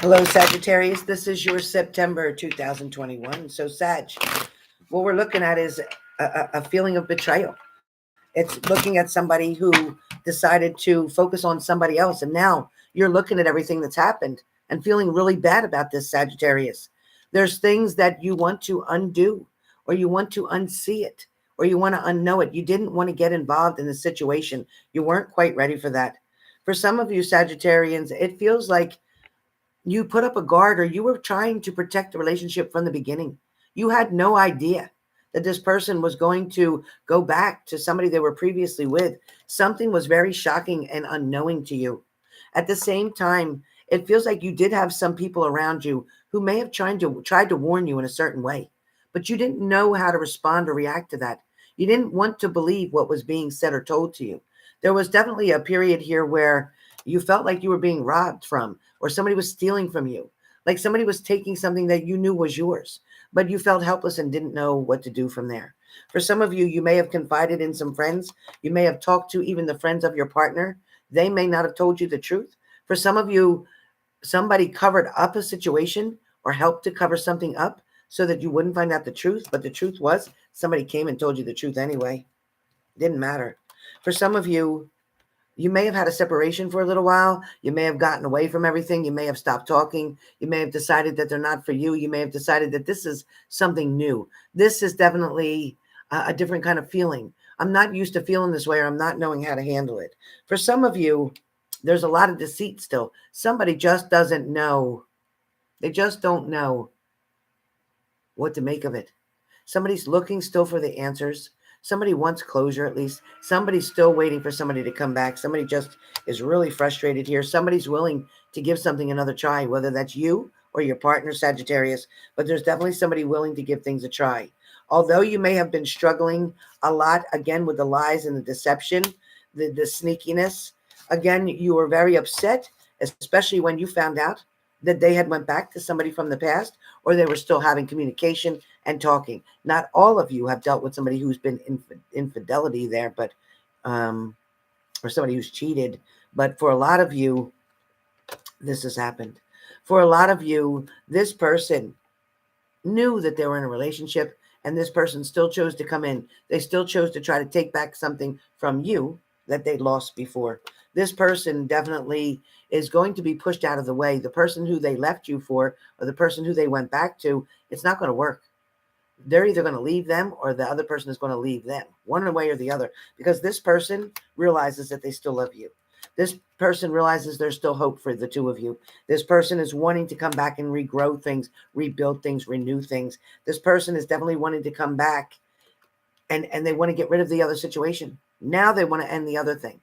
Hello, Sagittarius. This is your September 2021. So, Sag, what we're looking at is a feeling of betrayal. It's looking at somebody who decided to focus on somebody else. And now you're looking at everything that's happened and feeling really bad about this, Sagittarius. There's things that you want to undo, or you want to unsee it, or you want to unknow it. You didn't want to get involved in the situation. You weren't quite ready for that. For some of you Sagittarians, it feels like you put up a guard, or you were trying to protect the relationship from the beginning. You had no idea that this person was going to go back to somebody they were previously with. Something was very shocking and unknowing to you. At the same time, it feels like you did have some people around you who may have tried to warn you in a certain way, but you didn't know how to respond or react to that. You didn't want to believe what was being said or told to you. There was definitely a period here where you felt like you were being robbed from, or somebody was stealing from you, like somebody was taking something that you knew was yours, but you felt helpless and didn't know what to do from there. For some of you, you may have confided in some friends. You may have talked to even the friends of your partner. They may not have told you the truth. For some of you, somebody covered up a situation or helped to cover something up so that you wouldn't find out the truth. But the truth was somebody came and told you the truth anyway. It didn't matter. For some of you, you may have had a separation for a little while. You may have gotten away from everything. You may have stopped talking. You may have decided that they're not for you. You may have decided that this is something new. This is definitely a different kind of feeling. I'm not used to feeling this way, or I'm not knowing how to handle it. For some of you, there's a lot of deceit still. Somebody just doesn't know. They just don't know what to make of it. Somebody's looking still for the answers. Somebody wants closure, at least. Somebody's still waiting for somebody to come back. Somebody just is really frustrated here. Somebody's willing to give something another try, whether that's you or your partner, Sagittarius. But there's definitely somebody willing to give things a try. Although you may have been struggling a lot, again, with the lies and the deception, the sneakiness, again, you were very upset, especially when you found out that they had went back to somebody from the past, or they were still having communication and talking. Not all of you have dealt with somebody who's been infidelity there, but or somebody who's cheated. But for a lot of you, this has happened. For a lot of you, this person knew that they were in a relationship, and this person still chose to come in. They still chose to try to take back something from you that they lost before. This person definitely is going to be pushed out of the way. The person who they left you for, or the person who they went back to, it's not going to work. They're either going to leave them, or the other person is going to leave them, one way or the other, because this person realizes that they still love you. This person realizes there's still hope for the two of you. This person is wanting to come back and regrow things, rebuild things, renew things. This person is definitely wanting to come back, and they want to get rid of the other situation. Now they want to end the other thing.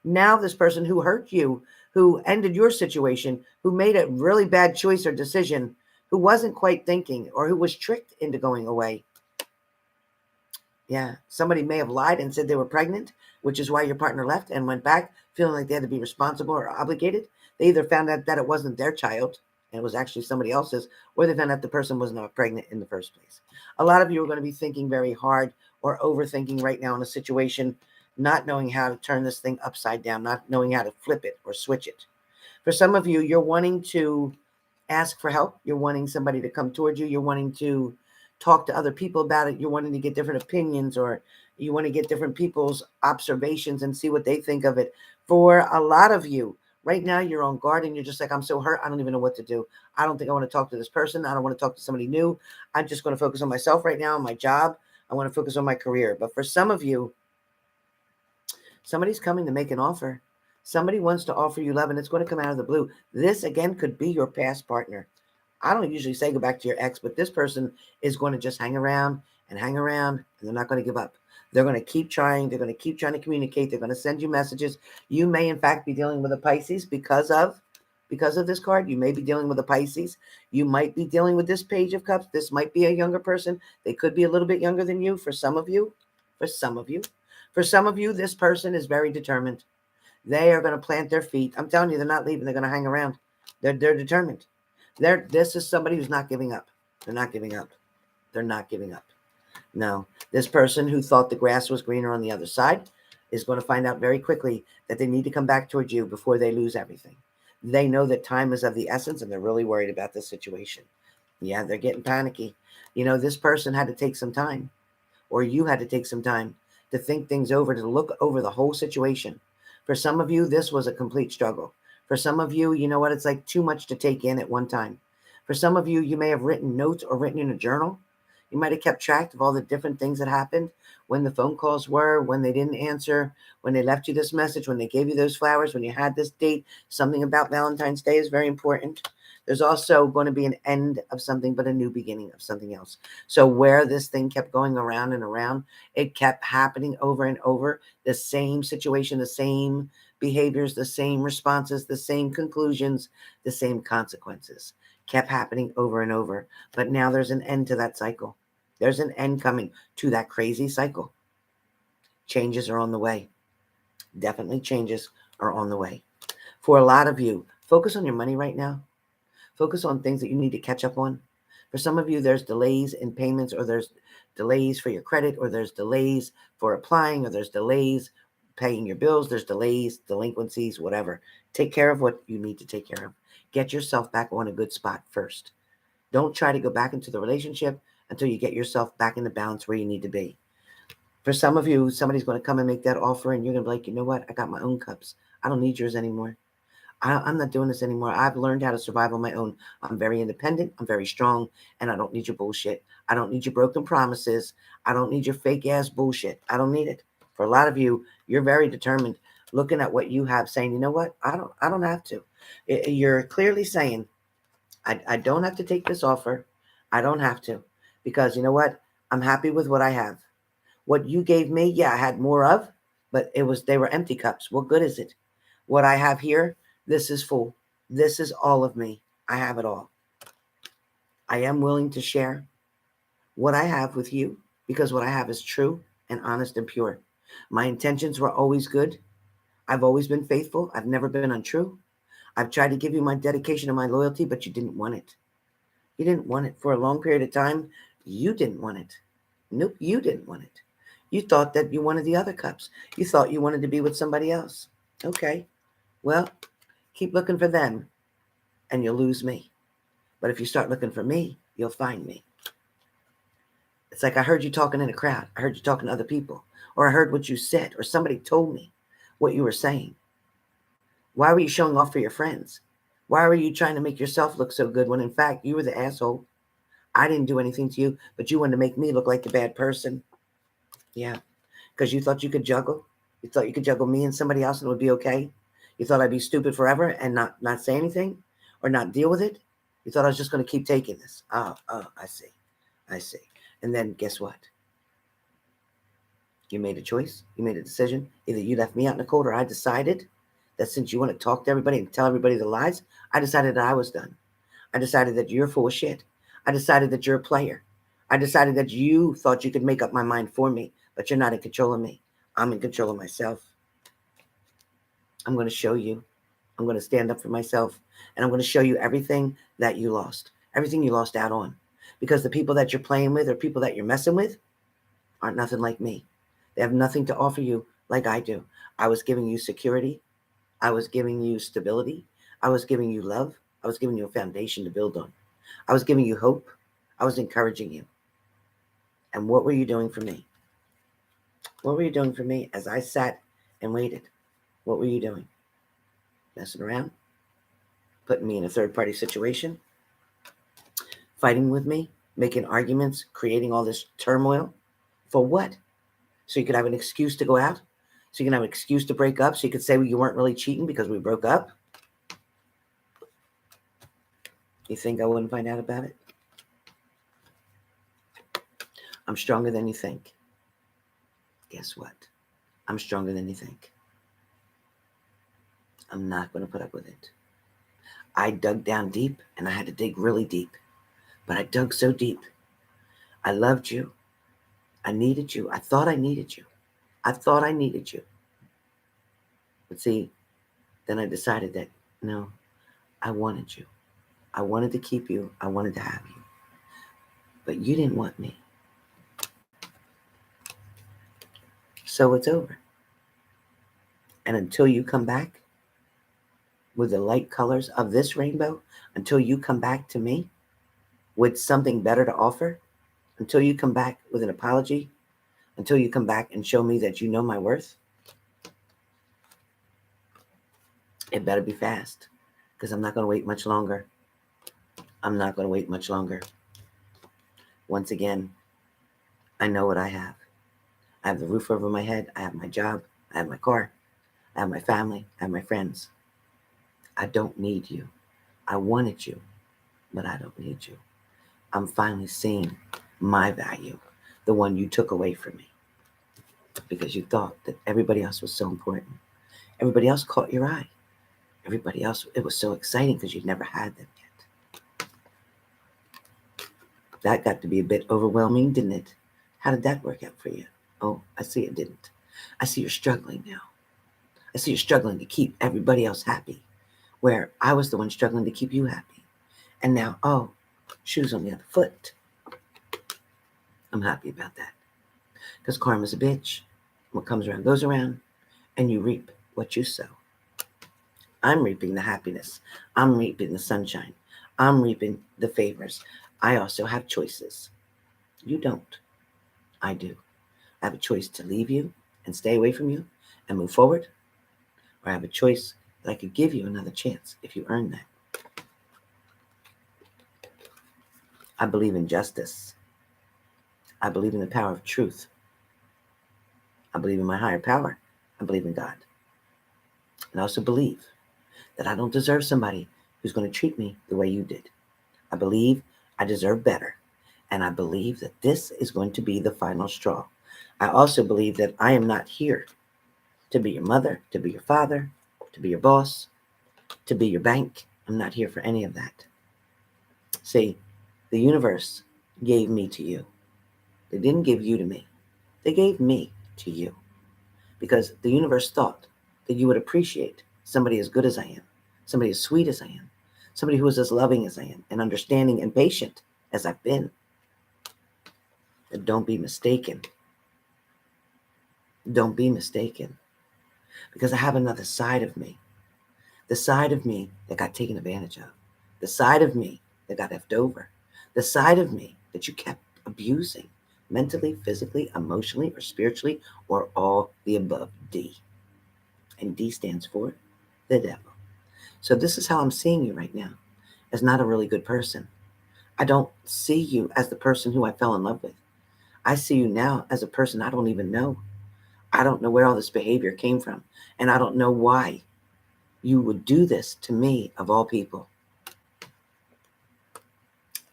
Now this person who hurt you, who ended your situation, who made a really bad choice or decision, who wasn't quite thinking, or who was tricked into going away. Yeah, somebody may have lied and said they were pregnant, which is why your partner left and went back feeling like they had to be responsible or obligated. They either found out that it wasn't their child and it was actually somebody else's, or they found out the person was not pregnant in the first place. A lot of you are going to be thinking very hard or overthinking right now in a situation, not knowing how to turn this thing upside down, not knowing how to flip it or switch it. For some of you, you're wanting to ask for help. You're wanting somebody to come towards you. You're wanting to talk to other people about it. You're wanting to get different opinions, or you want to get different people's observations and see what they think of it. For a lot of you, right now you're on guard and you're just like, I'm so hurt. I don't even know what to do. I don't think I want to talk to this person. I don't want to talk to somebody new. I'm just going to focus on myself right now, on my job. I want to focus on my career. But for some of you, somebody's coming to make an offer. Somebody wants to offer you love, and it's going to come out of the blue. This, again, could be your past partner. I don't usually say go back to your ex, but this person is going to just hang around, and they're not going to give up. They're going to keep trying. They're going to keep trying to communicate. They're going to send you messages. You may, in fact, be dealing with a Pisces because of this card. You may be dealing with a Pisces. You might be dealing with this Page of Cups. This might be a younger person. They could be a little bit younger than you. For some of you, this person is very determined. They are going to plant their feet. I'm telling you, they're not leaving. They're going to hang around. They're determined. This is somebody who's not giving up. They're not giving up. They're not giving up. No, this person who thought the grass was greener on the other side is going to find out very quickly that they need to come back towards you before they lose everything. They know that time is of the essence and they're really worried about this situation. Yeah, they're getting panicky. You know, this person had to take some time, or you had to take some time to think things over, to look over the whole situation. For some of you, this was a complete struggle. For some of you, you know what? It's like too much to take in at one time. For some of you, you may have written notes or written in a journal. You might have kept track of all the different things that happened, when the phone calls were, when they didn't answer, when they left you this message, when they gave you those flowers, when you had this date. Something about Valentine's Day is very important. There's also going to be an end of something, but a new beginning of something else. So where this thing kept going around and around, it kept happening over and over. The same situation, the same behaviors, the same responses, the same conclusions, the same consequences kept happening over and over. But now there's an end to that cycle. There's an end coming to that crazy cycle. Changes are on the way. Definitely changes are on the way. For a lot of you, focus on your money right now. Focus on things that you need to catch up on. For some of you, there's delays in payments, or there's delays for your credit, or there's delays for applying, or there's delays paying your bills, there's delays, delinquencies, whatever. Take care of what you need to take care of. Get yourself back on a good spot first. Don't try to go back into the relationship until you get yourself back in the balance where you need to be. For some of you, somebody's going to come and make that offer, and you're going to be like, you know what? I got my own cups. I don't need yours anymore. I'm not doing this anymore. I've learned how to survive on my own. I'm very independent. I'm very strong. And I don't need your bullshit. I don't need your broken promises. I don't need your fake ass bullshit. I don't need it. For a lot of you, you're very determined, looking at what you have, saying, you know what? I don't have to. You're clearly saying, I don't have to take this offer. I don't have to. Because you know what? I'm happy with what I have. What you gave me, yeah, I had more of, but they were empty cups. What good is it? What I have here, this is full. This is all of me. I have it all. I am willing to share what I have with you, because what I have is true and honest and pure. My intentions were always good. I've always been faithful. I've never been untrue. I've tried to give you my dedication and my loyalty, but you didn't want it. You didn't want it for a long period of time. You didn't want it. Nope, you didn't want it. You thought that you wanted the other cups. You thought you wanted to be with somebody else. Okay, well, keep looking for them and you'll lose me. But if you start looking for me, you'll find me. It's like I heard you talking in a crowd. I heard you talking to other people. Or I heard what you said. Or somebody told me what you were saying. Why were you showing off for your friends? Why were you trying to make yourself look so good when in fact you were the asshole? I didn't do anything to you, but you wanted to make me look like the bad person. Yeah, because you thought you could juggle. You thought you could juggle me and somebody else and it would be okay. You thought I'd be stupid forever and not say anything or not deal with it. You thought I was just going to keep taking this. Oh, I see. I see. And then guess what? You made a choice. You made a decision. Either you left me out in the cold, or I decided that since you want to talk to everybody and tell everybody the lies, I decided that I was done. I decided that you're full of shit. I decided that you're a player. I decided that you thought you could make up my mind for me, but you're not in control of me. I'm in control of myself. I'm going to show you. I'm going to stand up for myself, and I'm going to show you everything that you lost out on. Because the people that you're playing with or people that you're messing with aren't nothing like me. They have nothing to offer you like I do. I was giving you security. I was giving you stability. I was giving you love. I was giving you a foundation to build on. I was giving you hope. I was encouraging you. And what were you doing for me? What were you doing for me as I sat and waited? What were you doing? Messing around? Putting me in a third-party situation? Fighting with me? Making arguments? Creating all this turmoil? For what? So you could have an excuse to go out? So you can have an excuse to break up? So you could say, well, you weren't really cheating because we broke up? You think I wouldn't find out about it? I'm stronger than you think. Guess what? I'm stronger than you think. I'm not going to put up with it. I dug down deep, and I had to dig really deep. But I dug so deep. I loved you. I needed you. I thought I needed you. I thought I needed you. But see, then I decided that, no, I wanted you. I wanted to keep you. I wanted to have you. But you didn't want me. So it's over. And until you come back, with the light colors of this rainbow until you come back to me with something better to offer, until you come back with an apology, until you come back and show me that you know my worth. It better be fast, because I'm not going to wait much longer. I'm not going to wait much longer. Once again, I know what I have. I have the roof over my head. I have my job. I have my car. I have my family. I have my friends. I don't need you. I wanted you, but I don't need you. I'm finally seeing my value, the one you took away from me, because you thought that everybody else was so important. Everybody else caught your eye. Everybody else, it was so exciting because you'd never had them yet. That got to be a bit overwhelming, didn't it? How did that work out for you? Oh, I see it didn't. I see you're struggling now. I see you're struggling to keep everybody else happy, where I was the one struggling to keep you happy. And now, oh, shoes on the other foot. I'm happy about that. Because karma's a bitch. What comes around goes around, and you reap what you sow. I'm reaping the happiness. I'm reaping the sunshine. I'm reaping the favors. I also have choices. You don't. I do. I have a choice to leave you and stay away from you and move forward, or I have a choice that I could give you another chance if you earn that. I believe in justice. I believe in the power of truth. I believe in my higher power. I believe in God. And I also believe that I don't deserve somebody who's going to treat me the way you did. I believe I deserve better. And I believe that this is going to be the final straw. I also believe that I am not here to be your mother, to be your father, to be your boss, to be your bank. I'm not here for any of that. See, the universe gave me to you. They didn't give you to me. They gave me to you. Because the universe thought that you would appreciate somebody as good as I am, somebody as sweet as I am, somebody who is as loving as I am, and understanding and patient as I've been. But don't be mistaken. Don't be mistaken. Because I have another side of me. The side of me that got taken advantage of. The side of me that got effed over. The side of me that you kept abusing. Mentally, physically, emotionally, or spiritually, or all the above. D. And D stands for the devil. So this is how I'm seeing you right now. As not a really good person. I don't see you as the person who I fell in love with. I see you now as a person I don't even know. I don't know where all this behavior came from. And I don't know why you would do this to me, of all people.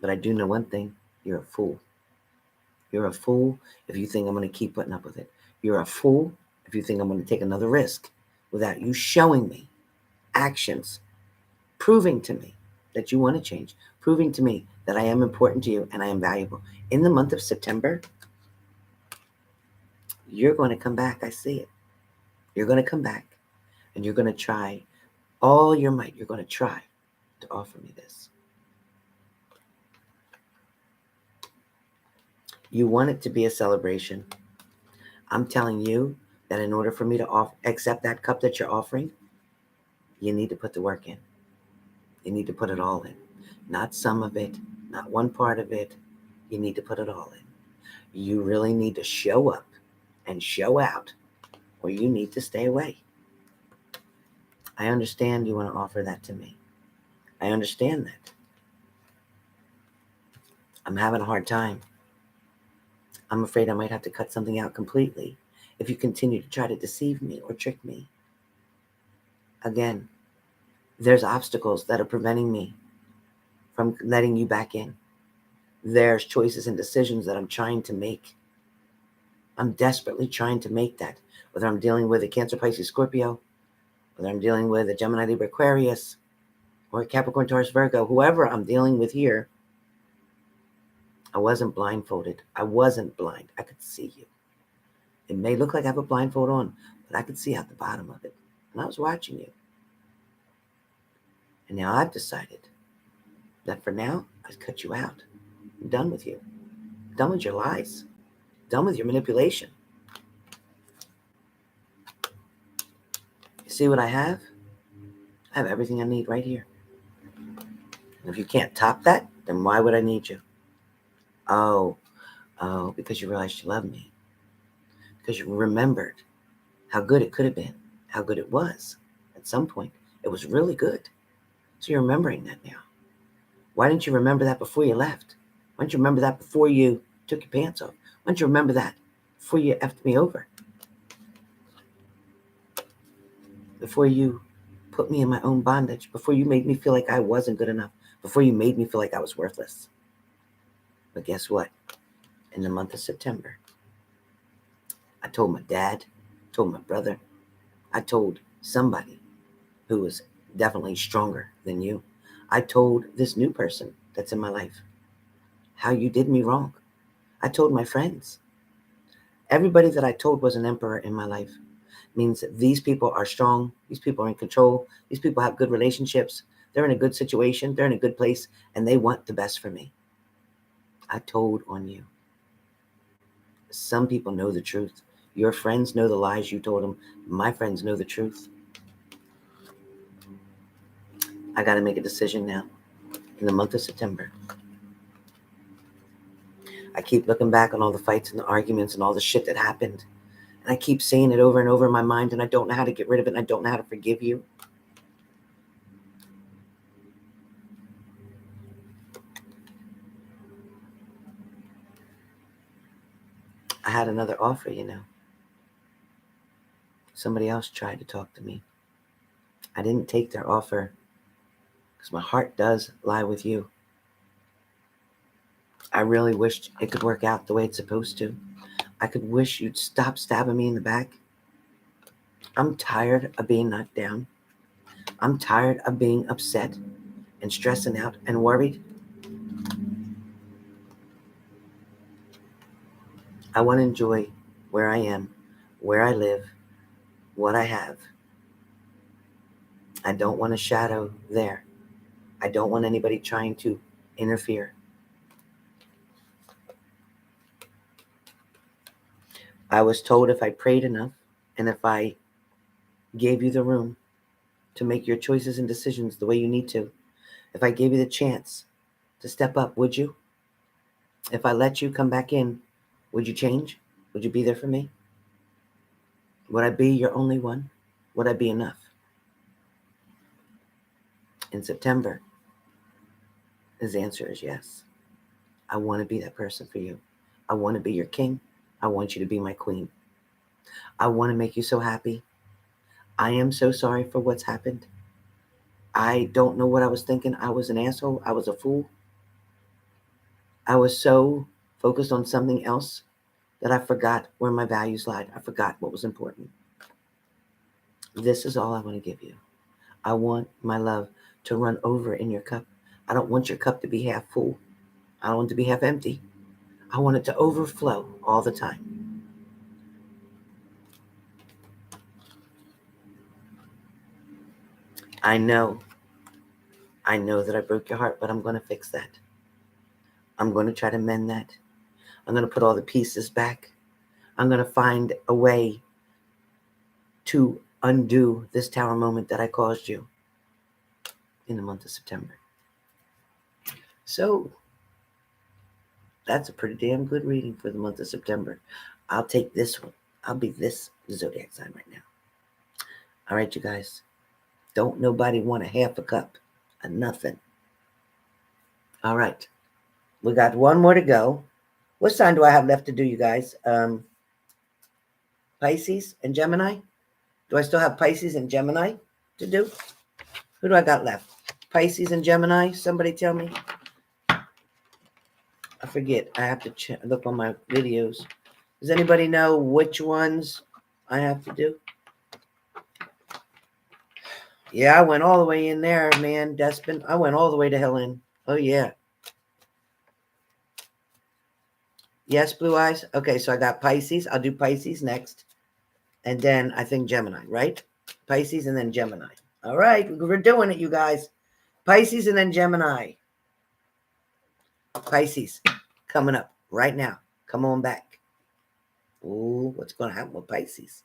But I do know one thing. You're a fool. You're a fool if you think I'm going to keep putting up with it. You're a fool if you think I'm going to take another risk without you showing me actions, proving to me that you want to change, proving to me that I am important to you and I am valuable. In the month of September, you're going to come back. I see it. You're going to come back and you're going to try all your might. You're going to try to offer me this. You want it to be a celebration. I'm telling you that in order for me to accept that cup that you're offering, you need to put the work in. You need to put it all in. Not some of it, not one part of it. You need to put it all in. You really need to show up and show out, or you need to stay away. I understand you want to offer that to me. I understand that. I'm having a hard time. I'm afraid I might have to cut something out completely if you continue to try to deceive me or trick me. Again, there's obstacles that are preventing me from letting you back in. There's choices and decisions that I'm trying to make. I'm desperately trying to make that. Whether I'm dealing with a Cancer, Pisces, Scorpio, whether I'm dealing with a Gemini, Libra, Aquarius, or a Capricorn, Taurus, Virgo, whoever I'm dealing with here, I wasn't blindfolded. I wasn't blind. I could see you. It may look like I have a blindfold on, but I could see out the bottom of it. And I was watching you. And now I've decided that for now, I've cut you out. I'm done with you. I'm done with your lies. I'm done with your manipulation. You see what I have? I have everything I need right here. And if you can't top that, then why would I need you? Oh, because you realized you loved me. Because you remembered how good it could have been, how good it was. At some point, it was really good. So you're remembering that now. Why didn't you remember that before you left? Why didn't you remember that before you took your pants off? Why didn't you remember that before you effed me over? Before you put me in my own bondage? Before you made me feel like I wasn't good enough? Before you made me feel like I was worthless? But guess what? In the month of September, I told my dad, told my brother, I told somebody who was definitely stronger than you. I told this new person that's in my life how you did me wrong. I told my friends. Everybody that I told was an emperor in my life. It means that these people are strong. These people are in control. These people have good relationships. They're in a good situation. They're in a good place, and they want the best for me. I told on you. Some people know the truth. Your friends know the lies you told them. My friends know the truth. I got to make a decision now in the month of September. I keep looking back on all the fights and the arguments and all the shit that happened. And I keep saying it over and over in my mind, and I don't know how to get rid of it, and I don't know how to forgive you. I had another offer, you know. Somebody else tried to talk to me. I didn't take their offer because my heart does lie with you. I really wished it could work out the way it's supposed to. I could wish you'd stop stabbing me in the back. I'm tired of being knocked down. I'm tired of being upset and stressing out and worried. I want to enjoy where I am, where I live, what I have. I don't want a shadow there. I don't want anybody trying to interfere. I was told if I prayed enough and if I gave you the room to make your choices and decisions the way you need to, if I gave you the chance to step up, would you? If I let you come back in, would you change? Would you be there for me? Would I be your only one? Would I be enough? In September, his answer is yes. I want to be that person for you. I want to be your king. I want you to be my queen. I want to make you so happy. I am so sorry for what's happened. I don't know what I was thinking. I was an asshole. I was a fool. I was so focused on something else that I forgot where my values lied. I forgot what was important. This is all I want to give you. I want my love to run over in your cup. I don't want your cup to be half full. I don't want it to be half empty. I want it to overflow all the time. I know that I broke your heart, but I'm going to fix that. I'm going to try to mend that. I'm going to put all the pieces back. I'm going to find a way to undo this tower moment that I caused you in the month of September. So that's a pretty damn good reading for the month of September. I'll take this one. I'll be this zodiac sign right now. All right, you guys. Don't nobody want a half a cup of nothing. All right. We got one more to go. What sign do I have left to do, you guys? Pisces and Gemini? Do I still have Pisces and Gemini to do? Who do I got left? Pisces and Gemini? Somebody tell me. I forget. I have to look on my videos. Does anybody know which ones I have to do? Yeah, I went all the way in there, man, Despin. I went all the way to hell in. Oh, yeah. Yes, Blue Eyes? Okay, so I got Pisces. I'll do Pisces next. And then I think Gemini, right? Pisces and then Gemini. All right, we're doing it, you guys. Pisces and then Gemini. Pisces, coming up right now. Come on back. Ooh, what's going to happen with Pisces?